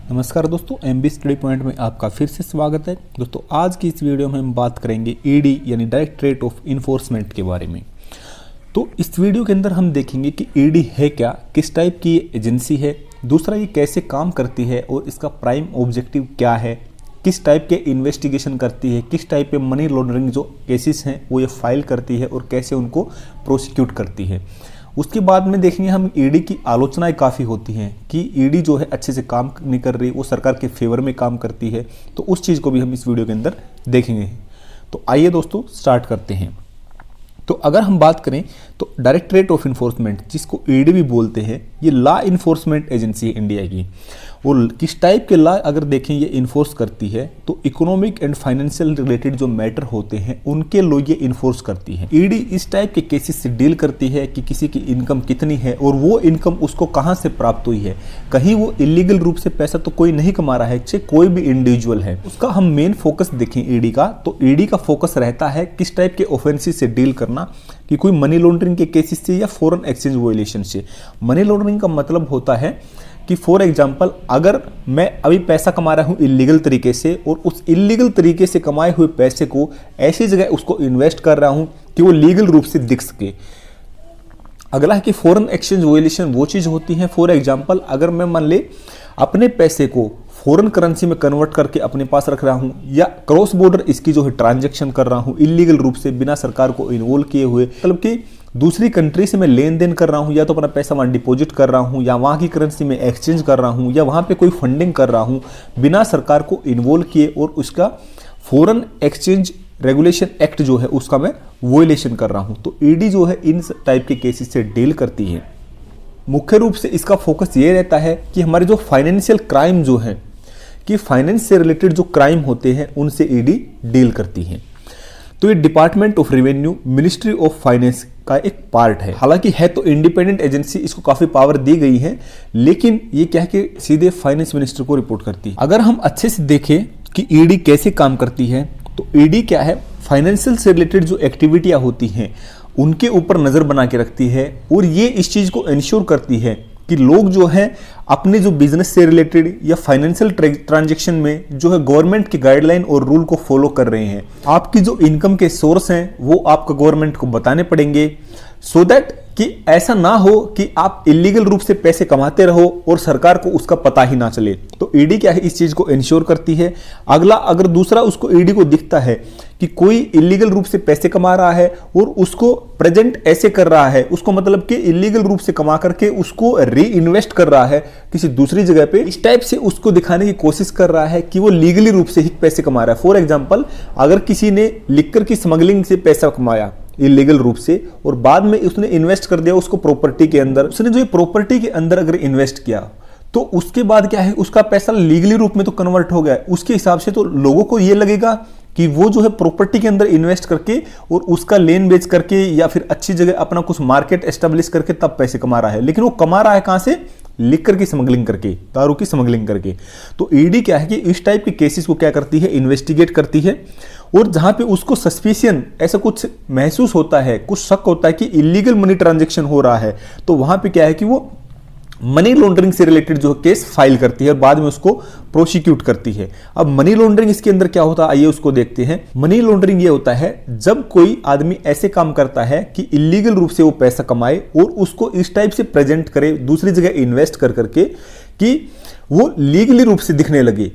नमस्कार दोस्तों, MB study point में आपका फिर से स्वागत है। दोस्तों आज की इस वीडियो में हम बात करेंगे ईडी यानी डायरेक्ट रेट ऑफ इन्फोर्समेंट के बारे में। तो इस वीडियो के अंदर हम देखेंगे कि ईडी है क्या, किस टाइप की एजेंसी है, दूसरा ये कैसे काम करती है और इसका प्राइम ऑब्जेक्टिव क्या है, किस टाइप के इन्वेस्टिगेशन करती है, किस टाइप के मनी लॉन्ड्रिंग जो केसेस हैं वो ये फाइल करती है और कैसे उनको प्रोसिक्यूट करती है। उसके बाद में देखेंगे हम ईडी की आलोचनाएं काफ़ी होती हैं कि ईडी जो है अच्छे से काम नहीं कर रही, वो सरकार के फेवर में काम करती है। तो उस चीज़ को भी हम इस वीडियो के अंदर देखेंगे। तो आइए दोस्तों स्टार्ट करते हैं। तो अगर हम बात करें तो डायरेक्टरेट ऑफ इन्फोर्समेंट, जिसको ईडी भी बोलते हैं, ये लॉ इन्फोर्समेंट एजेंसी है इंडिया की। और किस टाइप के लॉ अगर देखें ये इन्फोर्स करती है तो इकोनॉमिक एंड फाइनेंशियल रिलेटेड जो मैटर होते हैं उनके लो ये इन्फोर्स करती है। ईडी इस टाइप के केसेस से डील करती है कि किसी की इनकम कितनी है और वो इनकम उसको कहाँ से प्राप्त हुई है। कहीं वो इलीगल रूप से पैसा तो कोई नहीं कमा रहा है, चाहे कोई भी इंडिविजुअल है। उसका हम मेन फोकस देखें ईडी का, तो ईडी का फोकस रहता है किस टाइप के ऑफेंसेस से डील करना, कि कोई मनी लॉन्ड्रिंग के केसेस से या फॉरेन एक्सचेंज वायलेशन से। मनी लॉन्ड्रिंग का मतलब होता है कि फॉर एग्जाम्पल अगर मैं अभी पैसा कमा रहा हूँ इलीगल तरीके से और उस इलीगल तरीके से कमाए हुए पैसे को ऐसी जगह उसको इन्वेस्ट कर रहा हूँ कि वो लीगल रूप से दिख सके। अगला है कि फॉरेन एक्सचेंज वायलेशन वो चीज़ होती है, फॉर एग्जाम्पल अगर मैं मान ले अपने पैसे को फॉरेन करेंसी में कन्वर्ट करके अपने पास रख रहा हूं या क्रॉस बॉर्डर इसकी जो है ट्रांजैक्शन कर रहा हूं इलीगल रूप से बिना सरकार को इन्वॉल्व किए हुए, मतलब कि दूसरी कंट्री से मैं लेन देन कर रहा हूं या तो अपना पैसा वहां डिपॉजिट कर रहा हूं या वहां की करेंसी में एक्सचेंज कर रहा हूं या वहां पे कोई फंडिंग कर रहा हूं बिना सरकार को इन्वॉल्व किए, और उसका फॉरेन एक्सचेंज रेगुलेशन एक्ट जो है उसका मैं वोलेशन कर रहा हूं। तो ईडी जो है इन टाइप के केसेस से डील करती है। मुख्य रूप से इसका फोकस ये रहता है कि हमारे जो फाइनेंशियल क्राइम जो है, कि फाइनेंस से रिलेटेड जो क्राइम होते हैं उनसे ईडी डील करती है। तो ये department of revenue, ministry of finance का एक पार्ट है। हालांकि है तो इंडिपेंडेंट एजेंसी, इसको काफी पावर दी गई है, लेकिन ये क्या है कि सीधे फाइनेंस मिनिस्टर को रिपोर्ट करती है। अगर हम अच्छे से देखें कि ईडी कैसे काम करती है, तो ईडी क्या है, फाइनेंशियल से रिलेटेड जो एक्टिविटियां होती हैं उनके ऊपर नजर बना के रखती है और ये इस चीज को इंश्योर करती है कि लोग जो हैं अपने जो बिजनेस से रिलेटेड या फाइनेंशियल ट्रांजैक्शन में जो है गवर्नमेंट की गाइडलाइन और रूल को फॉलो कर रहे हैं। आपकी जो इनकम के सोर्स हैं वो आपको गवर्नमेंट को बताने पड़ेंगे, सो दैट कि ऐसा ना हो कि आप इलीगल रूप से पैसे कमाते रहो और सरकार को उसका पता ही ना चले। तो ईडी क्या है, इस चीज को इंश्योर करती है। अगला, अगर दूसरा उसको ईडी को दिखता है कि कोई इलीगल रूप से पैसे कमा रहा है और उसको प्रेजेंट ऐसे कर रहा है, उसको मतलब कि इलीगल रूप से कमा करके उसको री इन्वेस्ट कर रहा है किसी दूसरी जगह पे, इस टाइप से उसको दिखाने की कोशिश कर रहा है कि वो लीगली रूप से ही पैसे कमा रहा है। फॉर एग्जाम्पल अगर किसी ने लिकर की स्मगलिंग से पैसा कमाया इलीगल रूप से और बाद में उसने इन्वेस्ट कर दिया उसको प्रॉपर्टी के अंदर, उसने जो प्रॉपर्टी के अंदर अगर इन्वेस्ट किया तो उसके बाद क्या है, उसका पैसा लीगली रूप में तो कन्वर्ट हो गया, उसके हिसाब से तो लोगों को ये लगेगा कि वो जो है प्रॉपर्टी के अंदर इन्वेस्ट करके और उसका लेन बेच करके या फिर अच्छी जगह अपना कुछ मार्केट एस्टेब्लिश करके तब पैसे कमा रहा है। लेकिन वो कमा रहा है कहां से, लिकर की स्मगलिंग करके, दारू की स्मगलिंग करके। तो ईडी क्या है कि इस टाइप के केसेस को क्या करती है, इन्वेस्टिगेट करती है, और जहां पे उसको सस्पिशियन ऐसा कुछ महसूस होता है, कुछ शक होता है कि इलीगल मनी ट्रांजैक्शन हो रहा है, तो वहां पे क्या है कि वो मनी लॉन्ड्रिंग से रिलेटेड जो केस फाइल करती है और बाद में उसको प्रोसिक्यूट करती है। अब मनी लॉन्ड्रिंग इसके अंदर क्या होता है, आइए उसको देखते हैं। मनी लॉन्ड्रिंग ये होता है जब कोई आदमी ऐसे काम करता है कि इलीगल रूप से वो पैसा कमाए और उसको इस टाइप से प्रेजेंट करे दूसरी जगह इन्वेस्ट कर करके कि वो लीगली रूप से दिखने लगे।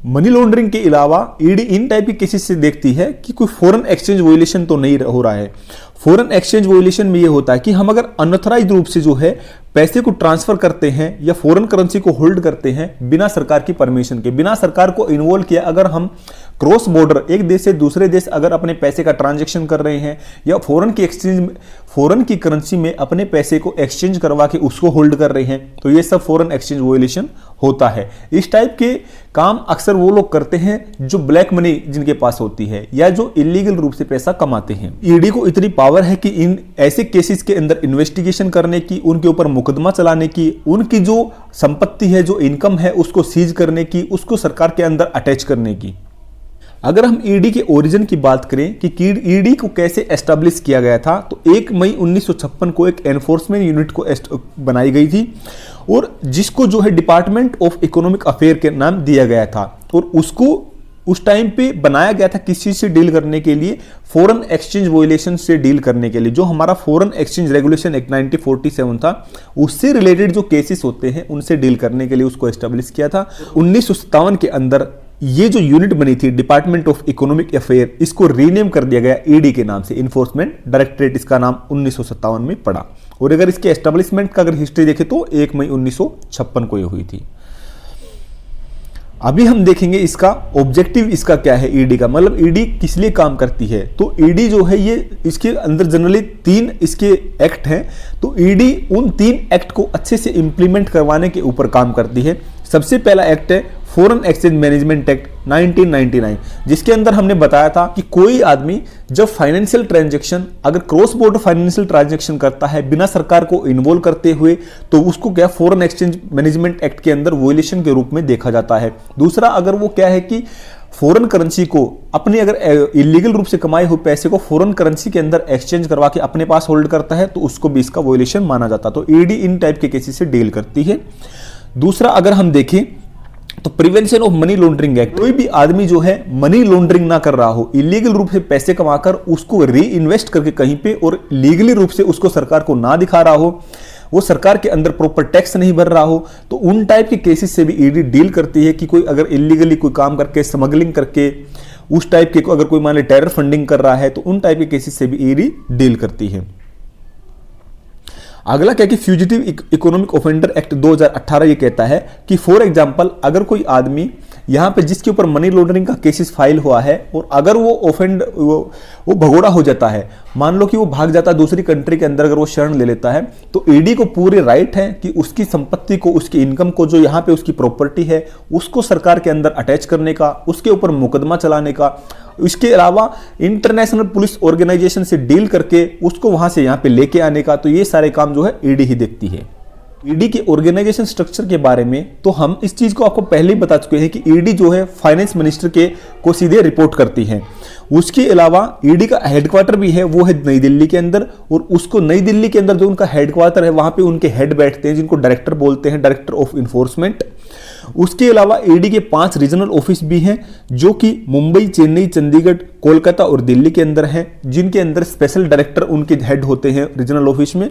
मनी लॉन्ड्रिंग के अलावा ईडी इन टाइप के केसेस से देखती है कि कोई फॉरेन एक्सचेंज वायलेशन तो नहीं हो रहा है। फॉरेन एक्सचेंज वायलेशन में ये होता है कि हम अगर अनऑथराइज्ड रूप से जो है पैसे को ट्रांसफर करते हैं या फॉरेन करेंसी को होल्ड करते हैं बिना सरकार की परमिशन के, बिना सरकार को इन्वॉल्व किया, अगर हम क्रॉस बॉर्डर एक देश से दूसरे देश अगर अपने पैसे का ट्रांजैक्शन कर रहे हैं या फॉरेन की करेंसी में अपने पैसे को एक्सचेंज करवा के उसको होल्ड कर रहे हैं, तो ये सब फॉरेन एक्सचेंज वायलेशन होता है। इस टाइप के काम अक्सर वो लोग करते हैं जो ब्लैक मनी जिनके पास होती है या जो इलीगल रूप से पैसा कमाते हैं। ईडी को इतनी पावर है कि इन ऐसे केसेस के अंदर इन्वेस्टिगेशन करने की, उनके ऊपर मुकदमा चलाने की, उनकी जो संपत्ति है, जो इनकम है उसको सीज करने की, उसको सरकार के अंदर अटैच करने की। अगर हम ईडी के ओरिजिन की बात करें कि ईडी को कैसे एस्टेब्लिश किया गया था, तो 1 मई 1956 को एक एनफोर्समेंट यूनिट को बनाई गई थी और जिसको जो है डिपार्टमेंट ऑफ इकोनॉमिक अफेयर के नाम दिया गया था। और उसको उस टाइम पे बनाया गया था किस चीज से डील करने के लिए, फॉरेन एक्सचेंज वॉयलेशन से डील करने के लिए। जो हमारा फॉरेन एक्सचेंज रेगुलेशन एक्ट 1947 था, उससे रिलेटेड जो केसेस होते हैं उनसे डील करने के लिए उसको एस्टेब्लिश किया था। 1957 के अंदर ये जो यूनिट बनी थी डिपार्टमेंट ऑफ इकोनॉमिक अफेयर, इसको रीनेम कर दिया गया ईडी के नाम से, इन्फोर्समेंट डायरेक्टरेट इसका नाम 1957 में पड़ा। और अगर इसके एस्टेब्लिशमेंट का अगर हिस्ट्री देखें तो 1 मई 1956 को ये हुई थी। अभी हम देखेंगे इसका ऑब्जेक्टिव इसका क्या है ईडी का, मतलब ईडी किस लिए काम करती है। तो ईडी जो है ये इसके अंदर जनरली 3 इसके एक्ट हैं, तो ईडी उन 3 एक्ट को अच्छे से इंप्लीमेंट करवाने के ऊपर काम करती है। सबसे पहला एक्ट है फॉरेन एक्सचेंज मैनेजमेंट एक्ट 1999, जिसके अंदर हमने बताया था कि कोई आदमी जब फाइनेंशियल ट्रांजैक्शन, अगर क्रॉस बॉर्डर फाइनेंशियल ट्रांजैक्शन करता है बिना सरकार को इन्वॉल्व करते हुए, तो उसको क्या फॉरेन एक्सचेंज मैनेजमेंट एक्ट के अंदर वॉयलेशन के रूप में देखा जाता है। दूसरा, अगर वो क्या है कि फॉरेन करेंसी को अपने अगर इलीगल रूप से कमाए हुए पैसे को फॉरेन करेंसी के अंदर एक्सचेंज करवा के अपने पास होल्ड करता है, तो उसको भी इसका वॉयलेशन माना जाता है। तो ईडी इन टाइप के केसेस से डील करती है। दूसरा, अगर हम देखें तो prevention of money laundering act, कोई भी आदमी जो है मनी लॉन्ड्रिंग ना कर रहा हो, इलीगल रूप से पैसे कमाकर उसको री इन्वेस्ट करके कहीं पे और लीगली रूप से उसको सरकार को ना दिखा रहा हो, वो सरकार के अंदर प्रॉपर टैक्स नहीं भर रहा हो, तो उन टाइप के केसेस से भी ईडी डील करती है। कि कोई अगर इलीगली कोई काम करके स्मगलिंग करके उस टाइप के अगर कोई मान ली टेरर फंडिंग कर रहा है, तो उन टाइप के केसेस से भी ईडी डील करती है। अगला क्या कि फ्यूजिटिव इकोनॉमिक ऑफेंडर एक्ट 2018 ये कहता है कि फॉर एग्जांपल अगर कोई आदमी यहां पे जिसके ऊपर मनी लॉन्ड्रिंग का केसेस फाइल हुआ है और अगर वो भगोड़ा हो जाता है, मान लो कि वो भाग जाता है दूसरी कंट्री के अंदर, अगर वो शरण ले लेता है, तो ईडी को पूरे राइट है कि उसकी संपत्ति को, उसकी इनकम को, जो यहाँ पे उसकी प्रॉपर्टी है, उसको सरकार के अंदर अटैच करने का, उसके ऊपर मुकदमा चलाने का, इसके अलावा इंटरनेशनल पुलिस ऑर्गेनाइजेशन से डील करके उसको वहां से यहाँ पे लेके आने का। तो ये सारे काम जो है ईडी ही देखती है। ईडी के ऑर्गेनाइजेशन स्ट्रक्चर के बारे में तो हम इस चीज को आपको पहले ही बता चुके हैं कि ईडी जो है फाइनेंस मिनिस्टर को सीधे रिपोर्ट करती है। उसके अलावा ईडी का हेडक्वार्टर भी है, वो है नई दिल्ली के अंदर, और उसको नई दिल्ली के अंदर जो उनका हेडक्वार्टर है वहां पे उनके हेड बैठते हैं जिनको डायरेक्टर बोलते हैं, डायरेक्टर ऑफ इन्फोर्समेंट। उसके अलावा ईडी के 5 रीजनल ऑफिस भी हैं जो कि मुंबई, चेन्नई, चंडीगढ़, कोलकाता और दिल्ली के अंदर हैं, जिनके अंदर स्पेशल डायरेक्टर उनके हेड होते हैं रीजनल ऑफिस में।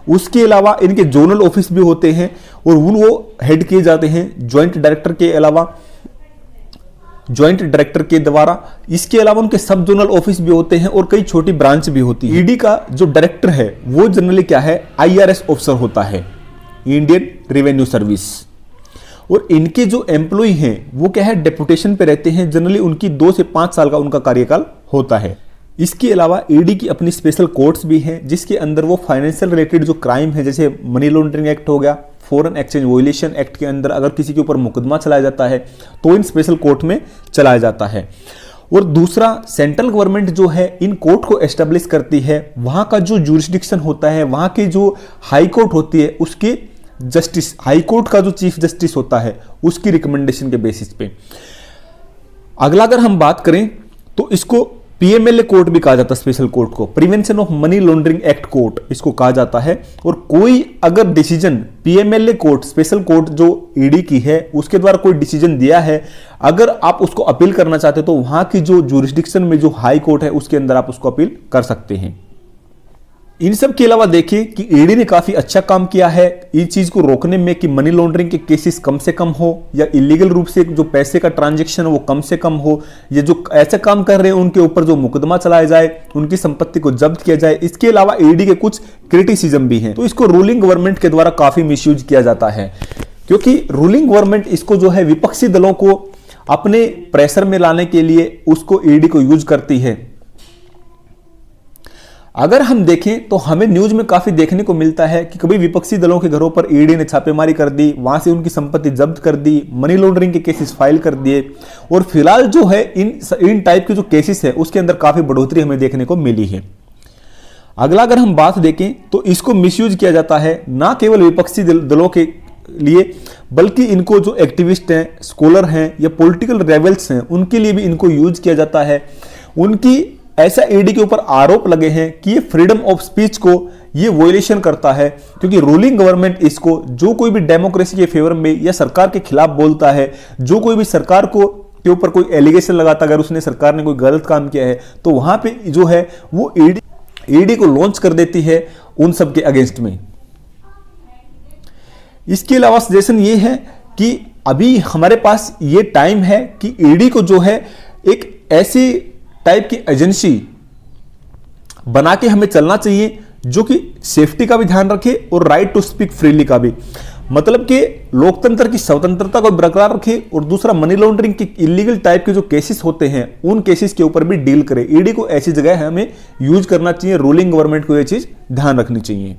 उसके अलावा इनके जोनल ऑफिस भी होते हैं और वो हेड किए जाते हैं ज्वाइंट डायरेक्टर के अलावा, ज्वाइंट डायरेक्टर के द्वारा। इसके अलावा उनके सब जोनल ऑफिस भी होते हैं और कई छोटी ब्रांच भी होती है। ईडी का जो डायरेक्टर है वो जनरली क्या है, IRS ऑफिसर होता है, इंडियन रेवेन्यू सर्विस। और इनके जो एम्प्लॉय हैं वो क्या है, डेपुटेशन पे रहते हैं, जनरली उनकी 2 से 5 साल का उनका कार्यकाल होता है। इसके अलावा ईडी की अपनी स्पेशल कोर्ट्स भी हैं जिसके अंदर वो फाइनेंशियल रिलेटेड जो क्राइम है, जैसे मनी लॉन्ड्रिंग एक्ट हो गया, फॉरेन एक्सचेंज वॉयलेशन एक्ट के अंदर अगर किसी के ऊपर मुकदमा चलाया जाता है तो इन स्पेशल कोर्ट में चलाया जाता है। और दूसरा, सेंट्रल गवर्नमेंट जो है इन कोर्ट को एस्टेब्लिश करती है, वहां का जो जुरिस्डिक्शन होता है, वहां की जो हाई कोर्ट होती है उसके जस्टिस, हाई कोर्ट का जो चीफ जस्टिस होता है उसकी रिकमेंडेशन के बेसिस पे। अगला अगर हम बात करें तो इसको PMLA कोर्ट भी कहा जाता है, स्पेशल कोर्ट को prevention of money laundering act court इसको कहा जाता है। और कोई अगर decision PMLA court, special court जो ईडी की है, उसके द्वारा कोई डिसीजन दिया है, अगर आप उसको अपील करना चाहते हो तो वहां की जो जुरिस्डिक्शन में जो हाई कोर्ट है उसके अंदर आप उसको अपील कर सकते हैं। इन सब के अलावा देखिए कि ईडी ने काफी अच्छा काम किया है इस चीज को रोकने में कि मनी लॉन्ड्रिंग के केसेस कम से कम हो, या इलीगल रूप से जो पैसे का ट्रांजैक्शन है वो कम से कम हो, या जो ऐसे काम कर रहे हैं उनके ऊपर जो मुकदमा चलाया जाए, उनकी संपत्ति को जब्त किया जाए। इसके अलावा ईडी के कुछ क्रिटिसिज्म भी हैं, तो इसको रूलिंग गवर्नमेंट के द्वारा काफी मिसयूज किया जाता है, क्योंकि रूलिंग गवर्नमेंट इसको जो है विपक्षी दलों को अपने प्रेशर में लाने के लिए उसको ईडी को यूज करती है। अगर हम देखें तो हमें न्यूज में काफी देखने को मिलता है कि कभी विपक्षी दलों के घरों पर ईडी ने छापेमारी कर दी, वहां से उनकी संपत्ति जब्त कर दी, मनी लॉन्ड्रिंग के केसेस फाइल कर दिए, और फिलहाल जो है इन टाइप के जो केसेस है उसके अंदर काफी बढ़ोतरी हमें देखने को मिली है। अगला अगर हम बात देखें तो इसको मिसयूज किया जाता है ना केवल विपक्षी दलों के लिए, बल्कि इनको जो एक्टिविस्ट हैं, स्कॉलर हैं या पॉलिटिकल रेबल्स हैं, उनके लिए भी इनको यूज किया जाता है। उनकी ऐसा ईडी के ऊपर आरोप लगे हैं कि ये फ्रीडम ऑफ स्पीच को ये वॉयलेशन करता है, क्योंकि रूलिंग गवर्नमेंट इसको, जो कोई भी डेमोक्रेसी के फेवर में या सरकार के खिलाफ बोलता है, जो कोई भी सरकार को के ऊपर कोई एलिगेशन लगाता है, अगर उसने सरकार ने कोई गलत काम किया है तो वहां पे जो है वो ईडी को लॉन्च कर देती है उन सब के अगेंस्ट में। इसके अलावा सजेशन ये है कि अभी हमारे पास ये टाइम है कि ईडी को जो है एक ऐसी टाइप की एजेंसी बना के हमें चलना चाहिए जो कि सेफ्टी का भी ध्यान रखे और राइट टू स्पीक फ्रीली का भी, मतलब कि लोकतंत्र की स्वतंत्रता को बरकरार रखे, और दूसरा मनी लॉन्ड्रिंग के इलीगल टाइप के जो केसेस होते हैं उन केसेस के ऊपर भी डील करे। ईडी को ऐसी जगह हमें यूज करना चाहिए, रूलिंग गवर्नमेंट को यह चीज ध्यान रखनी चाहिए।